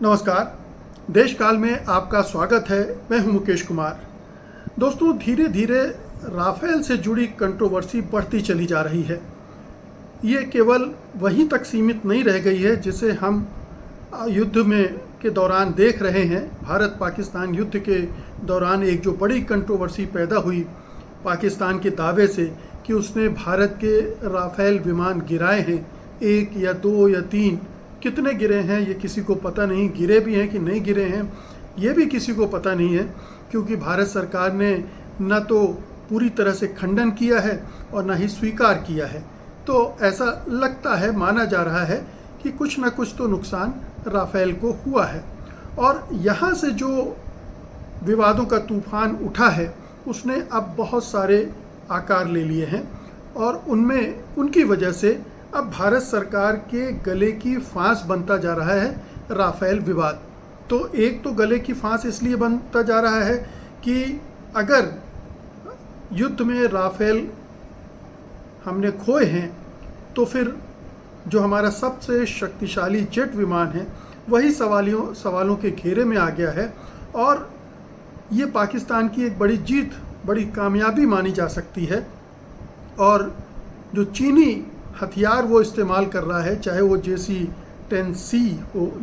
नमस्कार। देश काल में आपका स्वागत है। मैं हूं मुकेश कुमार। दोस्तों, धीरे धीरे राफेल से जुड़ी कंट्रोवर्सी बढ़ती चली जा रही है। ये केवल वहीं तक सीमित नहीं रह गई है जिसे हम युद्ध में के दौरान देख रहे हैं। भारत पाकिस्तान युद्ध के दौरान एक जो बड़ी कंट्रोवर्सी पैदा हुई पाकिस्तान के दावे से कि उसने भारत के राफेल विमान गिराए हैं, 1 या 2 या 3, कितने गिरे हैं ये किसी को पता नहीं। गिरे भी हैं कि नहीं गिरे हैं ये भी किसी को पता नहीं है, क्योंकि भारत सरकार ने न तो पूरी तरह से खंडन किया है और न ही स्वीकार किया है। तो ऐसा लगता है, माना जा रहा है कि कुछ न कुछ तो नुकसान राफेल को हुआ है। और यहाँ से जो विवादों का तूफान उठा है उसने अब बहुत सारे आकार ले लिए हैं और उनमें उनकी वजह से अब भारत सरकार के गले की फांस बनता जा रहा है राफेल विवाद। तो एक तो गले की फांस इसलिए बनता जा रहा है कि अगर युद्ध में राफेल हमने खोए हैं तो फिर जो हमारा सबसे शक्तिशाली जेट विमान है वही सवालों के घेरे में आ गया है। और ये पाकिस्तान की एक बड़ी जीत, बड़ी कामयाबी मानी जा सकती है। और जो चीनी हथियार वो इस्तेमाल कर रहा है, चाहे वो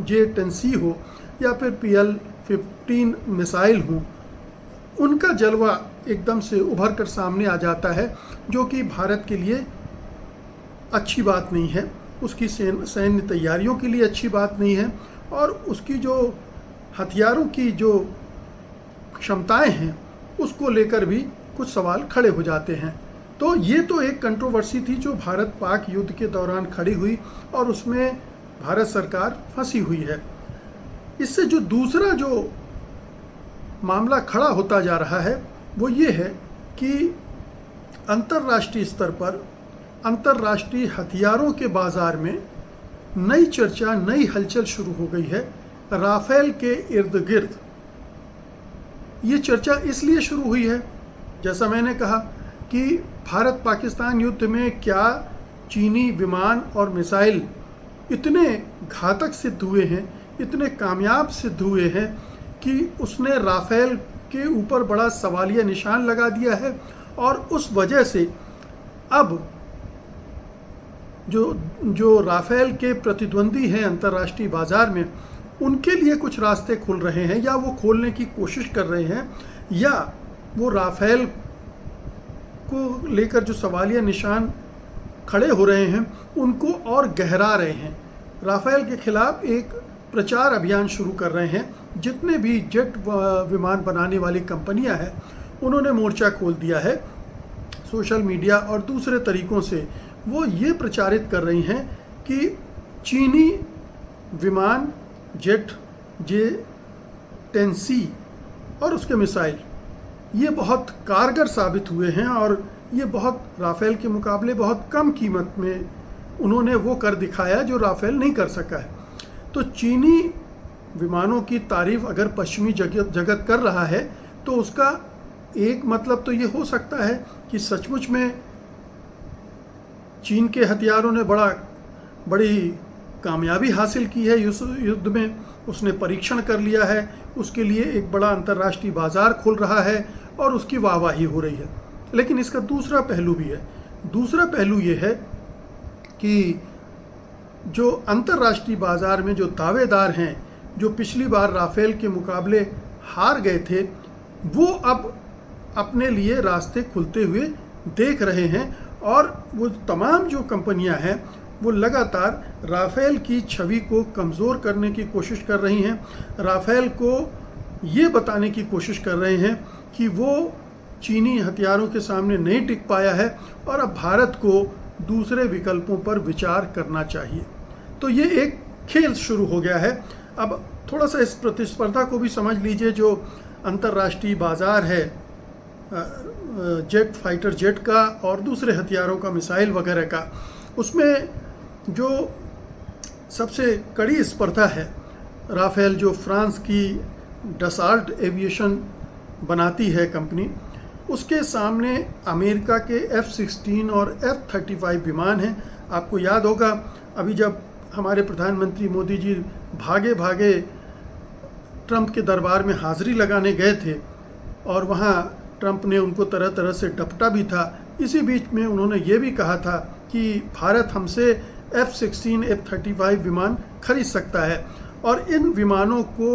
J-10C हो या फिर PL-15 मिसाइल हो, उनका जलवा एकदम से उभर कर सामने आ जाता है, जो कि भारत के लिए अच्छी बात नहीं है, उसकी सैन्य तैयारियों के लिए अच्छी बात नहीं है और उसकी जो हथियारों की जो क्षमताएं हैं उसको लेकर भी कुछ सवाल खड़े हो जाते हैं। तो ये तो एक कंट्रोवर्सी थी जो भारत पाक युद्ध के दौरान खड़ी हुई और उसमें भारत सरकार फंसी हुई है। इससे जो दूसरा जो मामला खड़ा होता जा रहा है वो ये है कि अंतर्राष्ट्रीय स्तर पर अंतर्राष्ट्रीय हथियारों के बाज़ार में नई चर्चा, नई हलचल शुरू हो गई है राफेल के इर्द गिर्द। ये चर्चा इसलिए शुरू हुई है, जैसा मैंने कहा, कि भारत पाकिस्तान युद्ध में क्या चीनी विमान और मिसाइल इतने घातक सिद्ध हुए हैं, इतने कामयाब सिद्ध हुए हैं कि उसने राफेल के ऊपर बड़ा सवालिया निशान लगा दिया है। और उस वजह से अब जो राफेल के प्रतिद्वंदी हैं अंतर्राष्ट्रीय बाज़ार में, उनके लिए कुछ रास्ते खुल रहे हैं या वो खोलने की कोशिश कर रहे हैं, या वो राफेल को लेकर जो सवालिया निशान खड़े हो रहे हैं उनको और गहरा रहे हैं। राफेल के खिलाफ एक प्रचार अभियान शुरू कर रहे हैं। जितने भी जेट विमान बनाने वाली कंपनियां हैं उन्होंने मोर्चा खोल दिया है। सोशल मीडिया और दूसरे तरीक़ों से वो ये प्रचारित कर रही हैं कि चीनी विमान, जेट J-10C और उसके मिसाइल ये बहुत कारगर साबित हुए हैं और ये बहुत राफेल के मुकाबले बहुत कम कीमत में उन्होंने वो कर दिखाया जो राफेल नहीं कर सका है। तो चीनी विमानों की तारीफ अगर पश्चिमी जगत कर रहा है तो उसका एक मतलब तो ये हो सकता है कि सचमुच में चीन के हथियारों ने बड़ी कामयाबी हासिल की है युद्ध में। उसने परीक्षण कर लिया है, उसके लिए एक बड़ा अंतर्राष्ट्रीय बाज़ार खुल रहा है और उसकी वाहवाही हो रही है। लेकिन इसका दूसरा पहलू भी है। दूसरा पहलू ये है कि जो अंतर्राष्ट्रीय बाज़ार में जो दावेदार हैं, जो पिछली बार राफेल के मुकाबले हार गए थे, वो अब अपने लिए रास्ते खुलते हुए देख रहे हैं और वो तमाम जो कंपनियां हैं वो लगातार राफेल की छवि को कमज़ोर करने की कोशिश कर रही हैं। राफेल को ये बताने की कोशिश कर रहे हैं कि वो चीनी हथियारों के सामने नहीं टिक पाया है और अब भारत को दूसरे विकल्पों पर विचार करना चाहिए। तो ये एक खेल शुरू हो गया है। अब थोड़ा सा इस प्रतिस्पर्धा को भी समझ लीजिए। जो अंतर्राष्ट्रीय बाज़ार है फाइटर जेट का और दूसरे हथियारों का, मिसाइल वगैरह का, उसमें जो सबसे कड़ी स्पर्धा है राफेल, जो फ्रांस की डसाल्ट एविएशन बनाती है कंपनी, उसके सामने अमेरिका के F-16 और F-35 विमान हैं। आपको याद होगा अभी जब हमारे प्रधानमंत्री मोदी जी भागे भागे ट्रंप के दरबार में हाज़िरी लगाने गए थे और वहाँ ट्रंप ने उनको तरह तरह से डपटा भी था। इसी बीच में उन्होंने ये भी कहा था कि भारत हमसे F-16 F-35 विमान खरीद सकता है, और इन विमानों को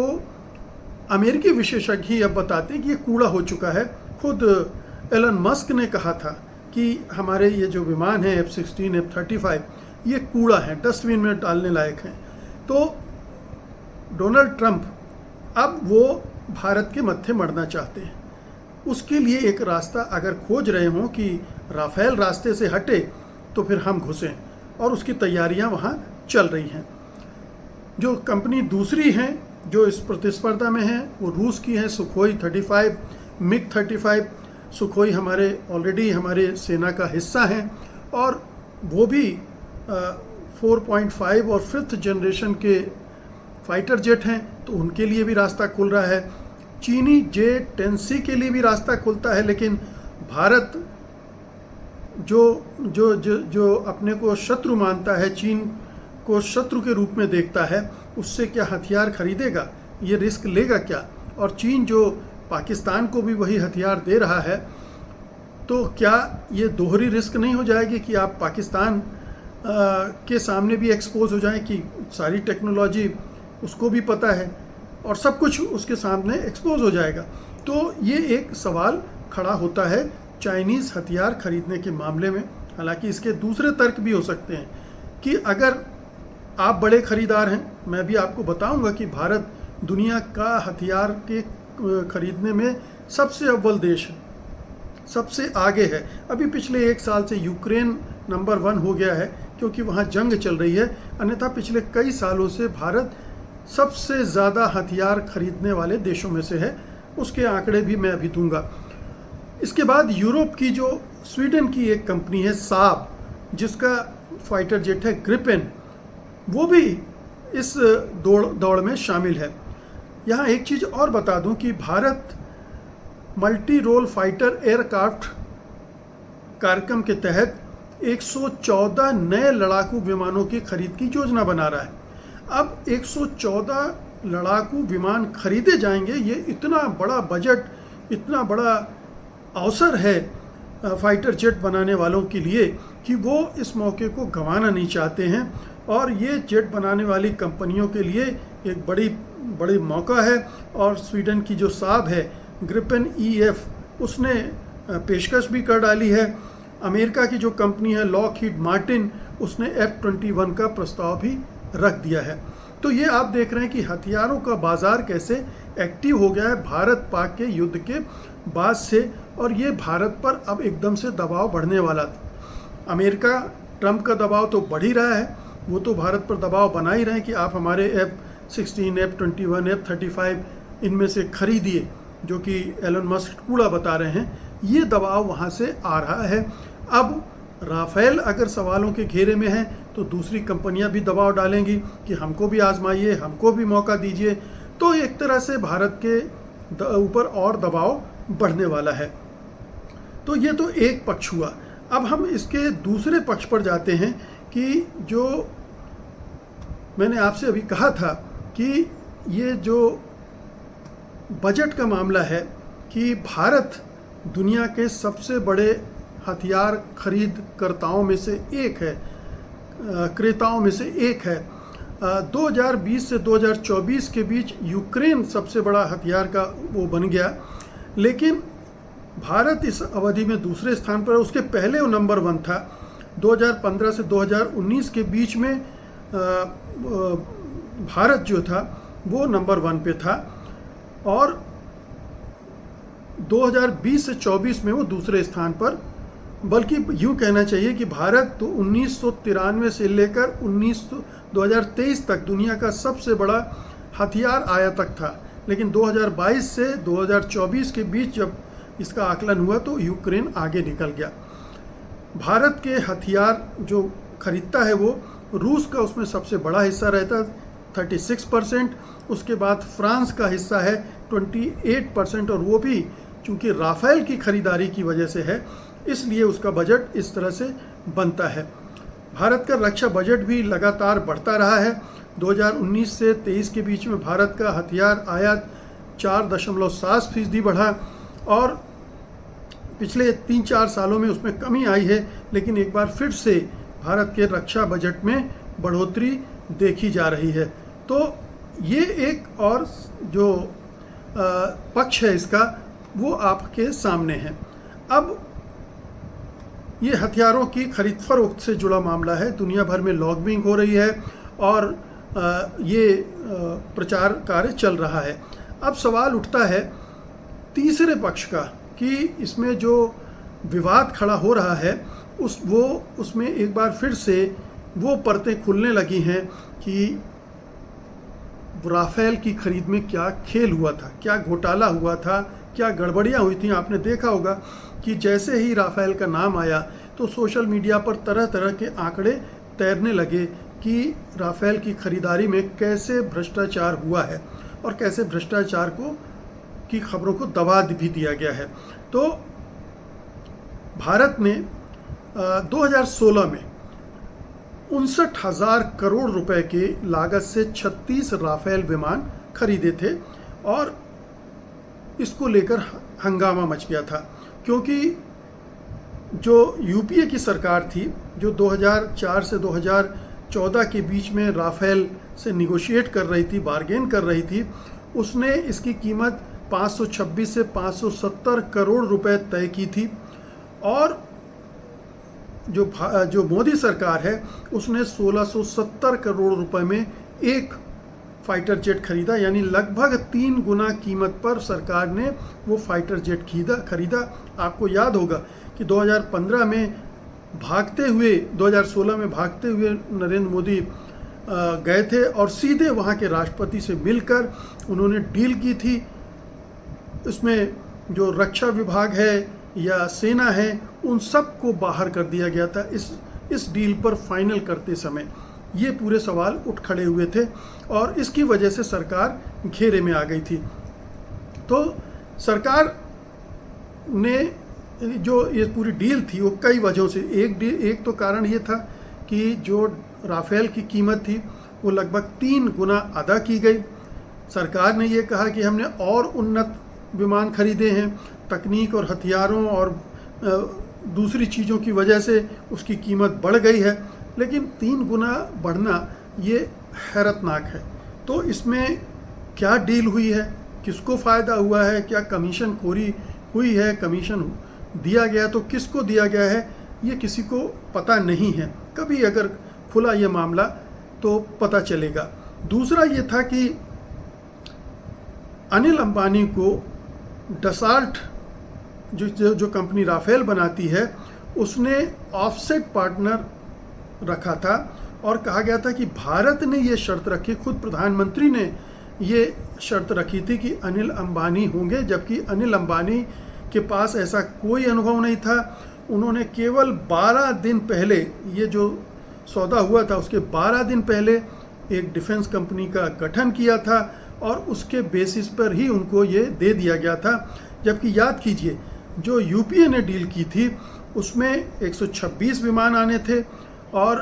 अमेरिकी विशेषज्ञ ही अब बताते हैं कि ये कूड़ा हो चुका है। खुद एलन मस्क ने कहा था कि हमारे ये जो विमान हैं F-16 F-35 ये कूड़ा है, डस्टबिन में डालने लायक हैं। तो डोनाल्ड ट्रंप अब वो भारत के मत्थे मढ़ना चाहते हैं। उसके लिए एक रास्ता अगर खोज रहे हों कि राफेल रास्ते से हटे तो फिर हम घुसें, और उसकी तैयारियां वहाँ चल रही हैं। जो कंपनी दूसरी हैं जो इस प्रतिस्पर्धा में हैं वो रूस की हैं, सुखोई 35, मिग 35। सुखोई हमारे ऑलरेडी हमारे सेना का हिस्सा हैं, और वो भी 4.5 और 5th जनरेशन के फाइटर जेट हैं, तो उनके लिए भी रास्ता खुल रहा है। चीनी J-10C के लिए भी रास्ता खुलता है, लेकिन भारत जो अपने को शत्रु मानता है, चीन को शत्रु के रूप में देखता है, उससे क्या हथियार खरीदेगा, ये रिस्क लेगा क्या? और चीन जो पाकिस्तान को भी वही हथियार दे रहा है, तो क्या ये दोहरी रिस्क नहीं हो जाएगी कि आप पाकिस्तान के सामने भी एक्सपोज हो जाएं कि सारी टेक्नोलॉजी उसको भी पता है और सब कुछ उसके सामने एक्सपोज हो जाएगा? तो ये एक सवाल खड़ा होता है चाइनीज़ हथियार खरीदने के मामले में। हालांकि इसके दूसरे तर्क भी हो सकते हैं कि अगर आप बड़े खरीदार हैं, मैं भी आपको बताऊंगा कि भारत दुनिया का हथियार के खरीदने में सबसे अव्वल देश है, सबसे आगे है। अभी पिछले 1 साल से यूक्रेन नंबर 1 हो गया है क्योंकि वहाँ जंग चल रही है, अन्यथा पिछले कई सालों से भारत सबसे ज़्यादा हथियार खरीदने वाले देशों में से है। उसके आंकड़े भी मैं अभी दूंगा। इसके बाद यूरोप की जो स्वीडन की एक कंपनी है साब, जिसका फाइटर जेट है ग्रिपेन, वो भी इस दौड़ में शामिल है। यहाँ एक चीज़ और बता दूं कि Bharat multi role fighter aircraft कार्यक्रम के तहत 114 नए लड़ाकू विमानों की खरीद की योजना बना रहा है। अब 114 लड़ाकू विमान खरीदे जाएंगे, ये इतना बड़ा बजट, इतना बड़ा अवसर है फाइटर जेट बनाने वालों के लिए कि वो इस मौके को गंवाना नहीं चाहते हैं। और ये जेट बनाने वाली कंपनियों के लिए एक बड़ी मौका है। और स्वीडन की जो साब है ग्रिपेन EF, उसने पेशकश भी कर डाली है। अमेरिका की जो कंपनी है लॉकहीड मार्टिन, उसने F-21 का प्रस्ताव भी रख दिया है। तो ये आप देख रहे हैं कि हथियारों का बाजार कैसे एक्टिव हो गया है भारत पाक के युद्ध के बाद से, और ये भारत पर अब एकदम से दबाव बढ़ने वाला था। अमेरिका ट्रंप का दबाव तो बढ़ ही रहा है, वो तो भारत पर दबाव बना ही रहे हैं कि आप हमारे F-16 F-21 F-35 इनमें से खरीदिए, जो कि एलन मस्क कूड़ा बता रहे हैं। ये दबाव वहाँ से आ रहा है। अब राफेल अगर सवालों के घेरे में है तो दूसरी कंपनियां भी दबाव डालेंगी कि हमको भी आजमाइए, हमको भी मौका दीजिए। तो एक तरह से भारत के ऊपर और दबाव बढ़ने वाला है। तो ये तो एक पक्ष हुआ। अब हम इसके दूसरे पक्ष पर जाते हैं कि जो मैंने आपसे अभी कहा था कि ये जो बजट का मामला है कि भारत दुनिया के सबसे बड़े हथियार खरीदकर्ताओं में से एक है, क्रेताओं में से एक है। 2020 से 2024 के बीच यूक्रेन सबसे बड़ा हथियार का वो बन गया, लेकिन भारत इस अवधि में दूसरे स्थान पर। उसके पहले वो नंबर 1 था। 2015 से 2019 के बीच में भारत जो था वो नंबर 1 पे था, और 2020 से 24 में वो दूसरे स्थान पर। बल्कि यूँ कहना चाहिए कि भारत तो 1993 से लेकर 2023 तक दुनिया का सबसे बड़ा हथियार आयातक था, लेकिन 2022 से 2024 के बीच जब इसका आकलन हुआ तो यूक्रेन आगे निकल गया। भारत के हथियार जो खरीदता है वो रूस का उसमें सबसे बड़ा हिस्सा रहता है 36%, उसके बाद फ्रांस का हिस्सा है 28%, और वो भी चूँकि राफेल की खरीदारी की वजह से है इसलिए उसका बजट इस तरह से बनता है। भारत का रक्षा बजट भी लगातार बढ़ता रहा है। 2019 से 23 के बीच में भारत का हथियार आयात 4.7% बढ़ा और पिछले 3-4 सालों में उसमें कमी आई है, लेकिन एक बार फिर से भारत के रक्षा बजट में बढ़ोतरी देखी जा रही है। तो ये एक और जो पक्ष है इसका वो आपके सामने है। अब ये हथियारों की खरीद फरोख्त से जुड़ा मामला है। दुनिया भर में लॉबिंग हो रही है और ये प्रचार कार्य चल रहा है। अब सवाल उठता है तीसरे पक्ष का कि इसमें जो विवाद खड़ा हो रहा है उसमें एक बार फिर से वो परतें खुलने लगी हैं कि राफेल की खरीद में क्या खेल हुआ था, क्या घोटाला हुआ था, क्या गड़बड़ियाँ हुई थी। आपने देखा होगा कि जैसे ही राफेल का नाम आया तो सोशल मीडिया पर तरह तरह के आंकड़े तैरने लगे कि राफेल की खरीदारी में कैसे भ्रष्टाचार हुआ है और कैसे भ्रष्टाचार की खबरों को दबा भी दिया गया है। तो भारत ने 2016 में 59,000 करोड़ रुपए के लागत से 36 राफेल विमान खरीदे थे और इसको लेकर हंगामा मच गया था, क्योंकि जो यूपीए की सरकार थी जो 2004 से 2014 के बीच में राफेल से निगोशिएट कर रही थी, बार्गेन कर रही थी, उसने इसकी कीमत 526 से 570 करोड़ रुपए तय की थी और जो मोदी सरकार है उसने 1670 करोड़ रुपए में एक फाइटर जेट खरीदा, यानी लगभग 3 गुना कीमत पर सरकार ने वो फाइटर जेट खरीदा। आपको याद होगा कि 2015 में 2016 में भागते हुए नरेंद्र मोदी गए थे और सीधे वहाँ के राष्ट्रपति से मिलकर उन्होंने डील की थी। उसमें जो रक्षा विभाग है या सेना है उन सब को बाहर कर दिया गया था इस डील पर फाइनल करते समय। ये पूरे सवाल उठ खड़े हुए थे और इसकी वजह से सरकार घेरे में आ गई थी। तो सरकार ने जो ये पूरी डील थी वो कई वजहों से, एक तो कारण ये था कि जो राफेल की कीमत थी वो लगभग 3 गुना अदा की गई। सरकार ने ये कहा कि हमने और उन्नत विमान खरीदे हैं, तकनीक और हथियारों और दूसरी चीज़ों की वजह से उसकी कीमत बढ़ गई है, लेकिन 3 गुना बढ़ना ये हैरतनाक है। तो इसमें क्या डील हुई है, किसको फ़ायदा हुआ है, क्या कमीशन खोरी हुई है, कमीशन दिया गया तो किसको दिया गया है, ये किसी को पता नहीं है। कभी अगर खुला ये मामला तो पता चलेगा। दूसरा ये था कि अनिल अंबानी को डसाल्ट जो कंपनी राफेल बनाती है उसने ऑफसेट पार्टनर रखा था और कहा गया था कि भारत ने ये शर्त रखी, खुद प्रधानमंत्री ने ये शर्त रखी थी कि अनिल अंबानी होंगे, जबकि अनिल अंबानी के पास ऐसा कोई अनुभव नहीं था। उन्होंने केवल 12 दिन पहले, ये जो सौदा हुआ था उसके 12 दिन पहले एक डिफेंस कंपनी का गठन किया था और उसके बेसिस पर ही उनको ये दे दिया गया था। जबकि याद कीजिए जो यूपीए ने डील की थी उसमें 126 विमान आने थे और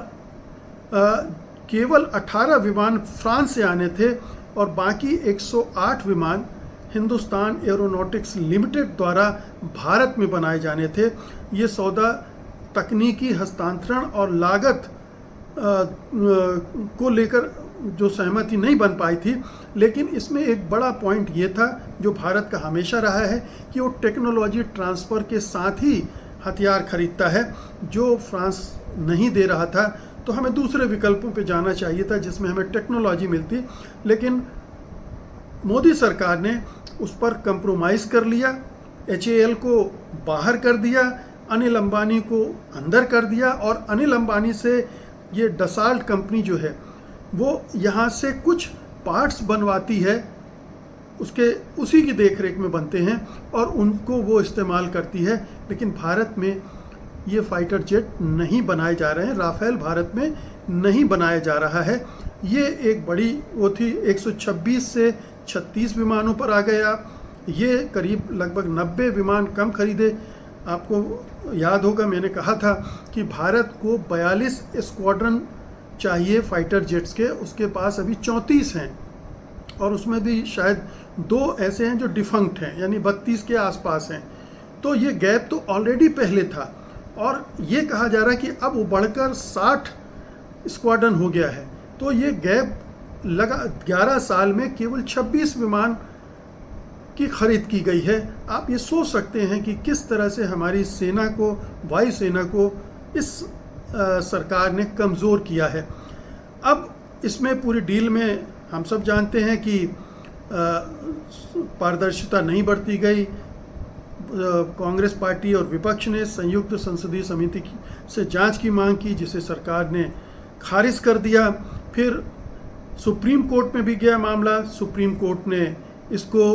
केवल 18 विमान फ्रांस से आने थे और बाकी 108 विमान हिंदुस्तान एरोनॉटिक्स लिमिटेड द्वारा भारत में बनाए जाने थे। ये सौदा तकनीकी हस्तांतरण और लागत को लेकर जो सहमति नहीं बन पाई थी, लेकिन इसमें एक बड़ा पॉइंट ये था जो भारत का हमेशा रहा है कि वो टेक्नोलॉजी ट्रांसफ़र के साथ ही हथियार खरीदता है, जो फ्रांस नहीं दे रहा था। तो हमें दूसरे विकल्पों पे जाना चाहिए था जिसमें हमें टेक्नोलॉजी मिलती, लेकिन मोदी सरकार ने उस पर कंप्रोमाइज़ कर लिया, HAL को बाहर कर दिया, अनिल अंबानी को अंदर कर दिया और अनिल अंबानी से ये डसाल्ट कंपनी जो है वो यहाँ से कुछ पार्ट्स बनवाती है, उसी की देखरेख में बनते हैं और उनको वो इस्तेमाल करती है। लेकिन भारत में ये फाइटर जेट नहीं बनाए जा रहे हैं, राफेल भारत में नहीं बनाया जा रहा है। ये एक बड़ी वो थी, 126 से 36 विमानों पर आ गया। ये करीब लगभग 90 विमान कम खरीदे। आपको याद होगा मैंने कहा था कि भारत को 42 स्क्वाड्रन चाहिए फाइटर जेट्स के, उसके पास अभी 34 हैं और उसमें भी शायद 2 ऐसे हैं जो डिफंक्ट हैं, यानी 32 के आसपास हैं। तो ये गैप तो ऑलरेडी पहले था और ये कहा जा रहा है कि अब वो बढ़कर 60 स्क्वाड्रन हो गया है। तो ये गैप लगा 11 साल में केवल 26 विमान की खरीद की गई है। आप ये सोच सकते हैं कि किस तरह से हमारी सेना को, वायुसेना को इस सरकार ने कमज़ोर किया है। अब इसमें पूरी डील में हम सब जानते हैं कि पारदर्शिता नहीं बरती गई। कांग्रेस पार्टी और विपक्ष ने संयुक्त संसदीय समिति से जांच की मांग की, जिसे सरकार ने खारिज कर दिया। फिर सुप्रीम कोर्ट में भी गया मामला, सुप्रीम कोर्ट ने इसको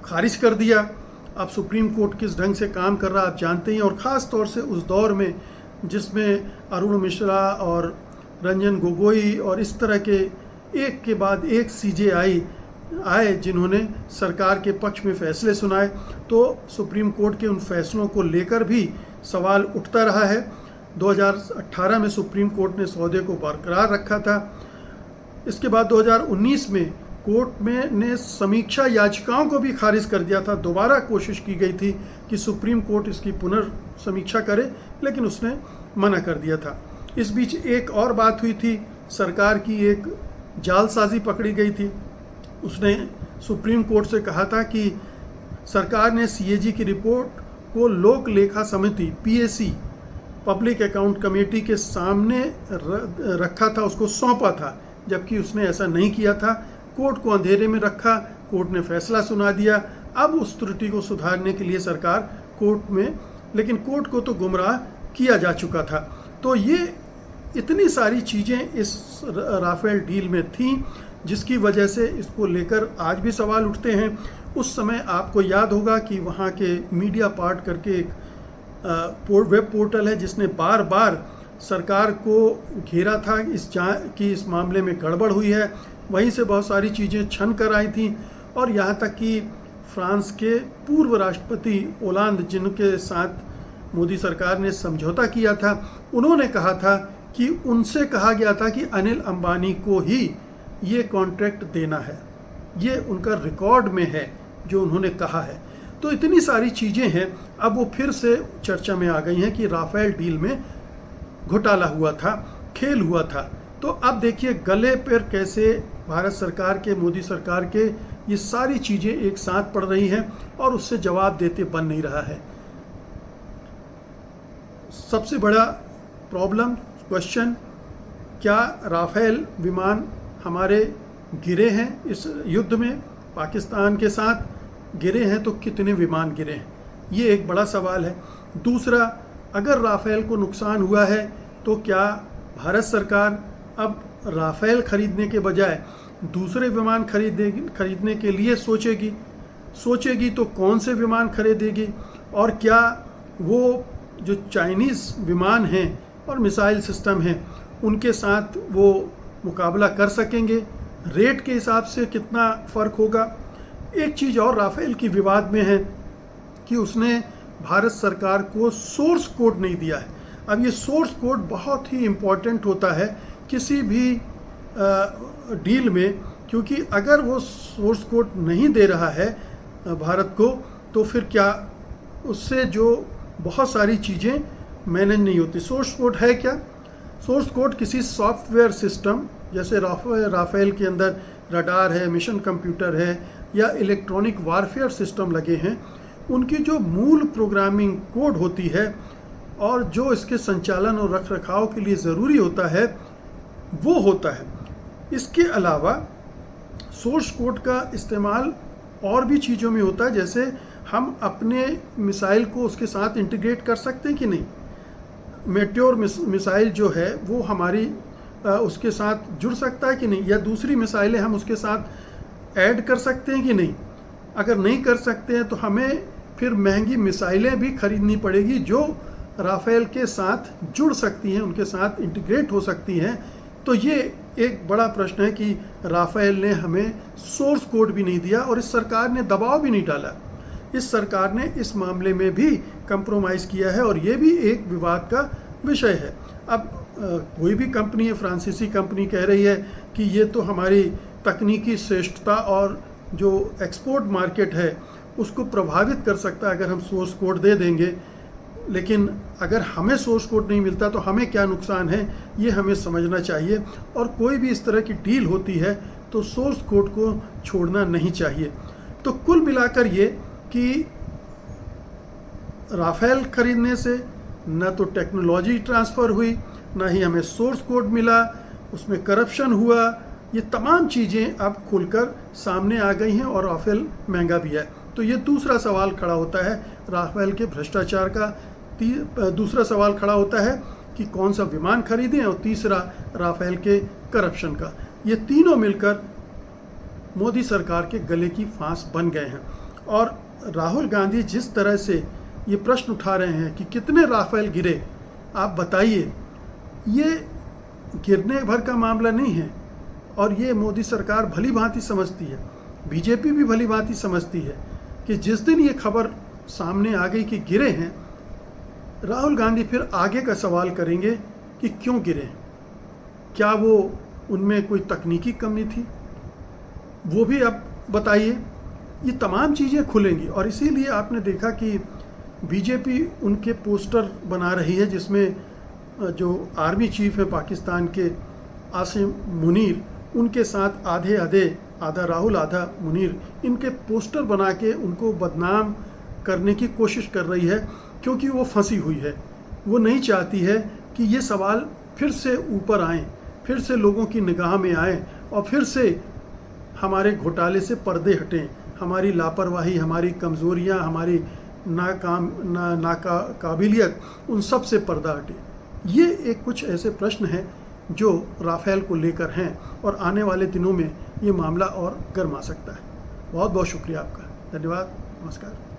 खारिज कर दिया। अब सुप्रीम कोर्ट किस ढंग से काम कर रहा आप जानते ही, और ख़ास तौर से उस दौर में जिसमें अरुण मिश्रा और रंजन गोगोई और इस तरह के एक के बाद एक सीजेआई आए जिन्होंने सरकार के पक्ष में फैसले सुनाए। तो सुप्रीम कोर्ट के उन फैसलों को लेकर भी सवाल उठता रहा है। 2018 में सुप्रीम कोर्ट ने सौदे को बरकरार रखा था। इसके बाद 2019 में कोर्ट में ने समीक्षा याचिकाओं को भी खारिज कर दिया था। दोबारा कोशिश की गई थी कि सुप्रीम कोर्ट इसकी पुनर्समीक्षा करे, लेकिन उसने मना कर दिया था। इस बीच एक और बात हुई थी, सरकार की एक जालसाजी पकड़ी गई थी। उसने सुप्रीम कोर्ट से कहा था कि सरकार ने सीएजी की रिपोर्ट को लोक लेखा समिति पीएसी, पब्लिक अकाउंट कमेटी के सामने रखा था, उसको सौंपा था, जबकि उसने ऐसा नहीं किया था। कोर्ट को अंधेरे में रखा, कोर्ट ने फैसला सुना दिया। अब उस त्रुटि को सुधारने के लिए सरकार कोर्ट में, लेकिन कोर्ट को तो गुमराह किया जा चुका था। तो ये इतनी सारी चीज़ें इस राफेल डील में थीं, जिसकी वजह से इसको लेकर आज भी सवाल उठते हैं। उस समय आपको याद होगा कि वहाँ के मीडिया पार्ट करके एक वेब पोर्टल है जिसने बार बार सरकार को घेरा था इस मामले में गड़बड़ हुई है। वहीं से बहुत सारी चीज़ें छन कर आई थी, और यहाँ तक कि फ्रांस के पूर्व राष्ट्रपति ओलांद, जिनके साथ मोदी सरकार ने समझौता किया था, उन्होंने कहा था कि उनसे कहा गया था कि अनिल अंबानी को ही ये कॉन्ट्रैक्ट देना है। ये उनका रिकॉर्ड में है जो उन्होंने कहा है। तो इतनी सारी चीज़ें हैं। अब वो फिर से चर्चा में आ गई हैं कि राफेल डील में घोटाला हुआ था, खेल हुआ था। तो अब देखिए गले पर कैसे भारत सरकार के, मोदी सरकार के ये सारी चीज़ें एक साथ पड़ रही हैं और उससे जवाब देते बन नहीं रहा है। सबसे बड़ा प्रॉब्लम, क्वेश्चन, क्या राफेल विमान हमारे गिरे हैं इस युद्ध में, पाकिस्तान के साथ गिरे हैं तो कितने विमान गिरे हैं, ये एक बड़ा सवाल है। दूसरा, अगर राफेल को नुकसान हुआ है तो क्या भारत सरकार अब राफेल खरीदने के बजाय दूसरे विमान खरीदने के लिए सोचेगी तो कौन से विमान खरीदेगी, और क्या वो जो चाइनीज़ विमान हैं और मिसाइल सिस्टम हैं उनके साथ वो मुकाबला कर सकेंगे, रेट के हिसाब से कितना फ़र्क होगा। एक चीज़ और राफेल की विवाद में है कि उसने भारत सरकार को सोर्स कोड नहीं दिया है। अब ये सोर्स कोड बहुत ही इम्पॉर्टेंट होता है किसी भी डील में, क्योंकि अगर वो सोर्स कोड नहीं दे रहा है भारत को, तो फिर क्या उससे जो बहुत सारी चीज़ें मैनेज नहीं होती। सोर्स कोड है क्या? सोर्स कोड किसी सॉफ्टवेयर सिस्टम, जैसे राफेल के अंदर रडार है, मिशन कंप्यूटर है या इलेक्ट्रॉनिक वारफेयर सिस्टम लगे हैं, उनकी जो मूल प्रोग्रामिंग कोड होती है और जो इसके संचालन और रखरखाव के लिए ज़रूरी होता है वो होता है। इसके अलावा सोर्स कोड का इस्तेमाल और भी चीज़ों में होता है, जैसे हम अपने मिसाइल को उसके साथ इंटीग्रेट कर सकते हैं कि नहीं। मेट्योर मिसाइल जो है वो हमारी उसके साथ जुड़ सकता है कि नहीं, या दूसरी मिसाइलें हम उसके साथ ऐड कर सकते हैं कि नहीं। अगर नहीं कर सकते हैं तो हमें फिर महंगी मिसाइलें भी खरीदनी पड़ेगी जो राफेल के साथ जुड़ सकती हैं, उनके साथ इंटीग्रेट हो सकती हैं। तो ये एक बड़ा प्रश्न है कि राफेल ने हमें सोर्स कोड भी नहीं दिया और इस सरकार ने दबाव भी नहीं डाला। इस सरकार ने इस मामले में भी कंप्रोमाइज़ किया है और ये भी एक विवाद का विषय है। अब कोई भी कंपनी है, फ्रांसीसी कंपनी कह रही है कि ये तो हमारी तकनीकी श्रेष्ठता और जो एक्सपोर्ट मार्केट है उसको प्रभावित कर सकता है अगर हम सोर्स कोड दे देंगे। लेकिन अगर हमें सोर्स कोड नहीं मिलता तो हमें क्या नुकसान है, ये हमें समझना चाहिए। और कोई भी इस तरह की डील होती है तो सोर्स कोड को छोड़ना नहीं चाहिए। तो कुल मिलाकर ये कि राफेल खरीदने से न तो टेक्नोलॉजी ट्रांसफ़र हुई, ना ही हमें सोर्स कोड मिला, उसमें करप्शन हुआ, ये तमाम चीज़ें अब खुलकर सामने आ गई हैं और राफेल महंगा भी है। तो ये दूसरा सवाल खड़ा होता है राफेल के भ्रष्टाचार का, दूसरा सवाल खड़ा होता है कि कौन सा विमान खरीदें, और तीसरा राफेल के करप्शन का। ये तीनों मिलकर मोदी सरकार के गले की फांस बन गए हैं। और राहुल गांधी जिस तरह से ये प्रश्न उठा रहे हैं कि कितने राफेल गिरे, आप बताइए, ये गिरने भर का मामला नहीं है। और ये मोदी सरकार भली भांति समझती है, बीजेपी भी भली भांति समझती है कि जिस दिन ये खबर सामने आ गई कि गिरे हैं, राहुल गांधी फिर आगे का सवाल करेंगे कि क्यों गिरे, क्या वो उनमें कोई तकनीकी कमी थी, वो भी आप बताइए। ये तमाम चीज़ें खुलेंगी। और इसीलिए आपने देखा कि बीजेपी उनके पोस्टर बना रही है जिसमें जो आर्मी चीफ है पाकिस्तान के आसिम मुनीर, उनके साथ आधे आधे, आधा राहुल आधा मुनीर, इनके पोस्टर बना के उनको बदनाम करने की कोशिश कर रही है, क्योंकि वो फंसी हुई है। वो नहीं चाहती है कि ये सवाल फिर से ऊपर आएँ, फिर से लोगों की निगाह में आए और फिर से हमारे घोटाले से पर्दे हटें, हमारी लापरवाही, हमारी कमज़ोरियाँ, हमारी नाकाबिलियत, उन सब से पर्दा हटे। ये एक कुछ ऐसे प्रश्न हैं जो राफेल को लेकर हैं और आने वाले दिनों में ये मामला और गर्मा सकता है। बहुत बहुत शुक्रिया आपका, धन्यवाद, नमस्कार।